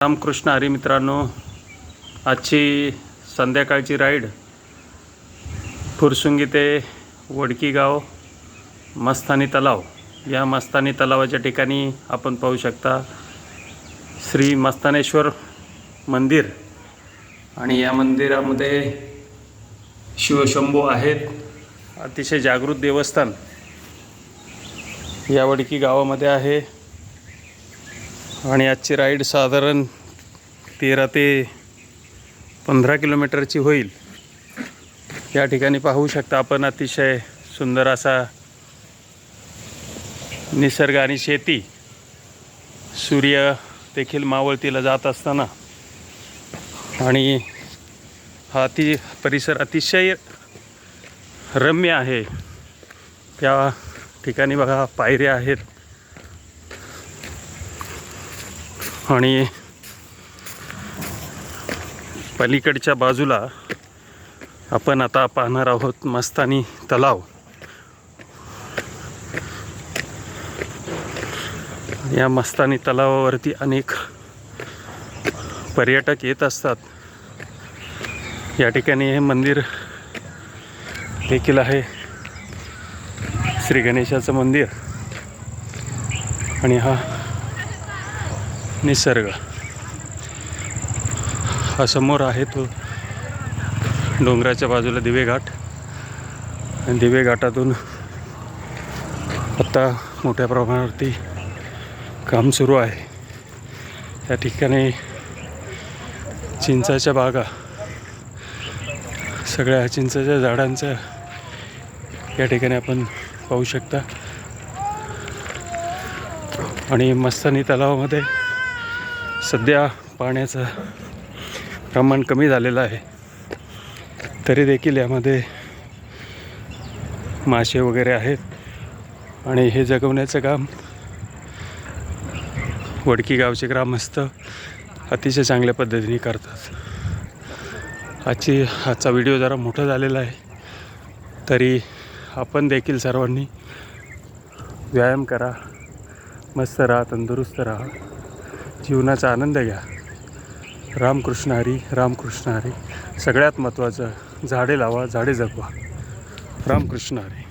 रामकृष्ण हरी मित्रांनो, आजची संध्याकाळची राईड फुरसुंगी ते वडकी गाव मस्तानी तलाव. या मस्तानी तलावाच्या ठिकाणी आपण पाहू शकता श्री मस्तानेश्वर मंदिर आणि या मंदिरामध्ये शिवशंभू आहेत. अतिशय जागृत देवस्थान या वडकी गावामध्ये आहे. आणि आजची राईड साधारण 13 ते 15 किलोमीटरची होईल. या ठिकाणी पाहू शकता आपण अतिशय सुंदर असा निसर्ग आणि शेती. सूर्य देखील मावळतीला जात असताना आणि हा परिसर अतिशय रम्य आहे. त्या ठिकाणी बघा पायऱ्या आहेत आणि पलीकडच्या बाजूला आपण आता पाहणार आहोत मस्तानी तलाव. या मस्तानी तलावावरती अनेक पर्यटक येत असतात. या ठिकाणी हे मंदिर देखील आहे, श्री गणेशाचं मंदिर. आणि हा निसर्ग हा समोर आहे तो डोंगराच्या बाजूला दिवे घाट. आणि दिवे घाटातून आत्ता मोठ्या प्रमाणावरती काम सुरू आहे. या ठिकाणी चिंचाच्या बागा, सगळ्या चिंचाच्या झाडांचं या ठिकाणी आपण पाहू शकता. आणि मस्तानी तलावामध्ये सध्या पाण्याचं प्रमाण कमी झालेलं आहे, तरी देखील यामध्ये मासे वगैरे आहेत. आणि हे जगवण्याचं काम वडकी गावचे ग्रामस्थ अतिशय चांगल्या पद्धतीने करतात. आजचा व्हिडिओ जरा मोठा झालेला आहे, तरी आपण देखील सर्वांनी व्यायाम करा, मस्त राहा, तंदुरुस्त राहा, जीवनाचा आनंद घ्या. रामकृष्ण हरी, रामकृष्ण हरी. सगळ्यात महत्त्वाचं झाडे लावा, झाडे जगवा. रामकृष्ण हरी.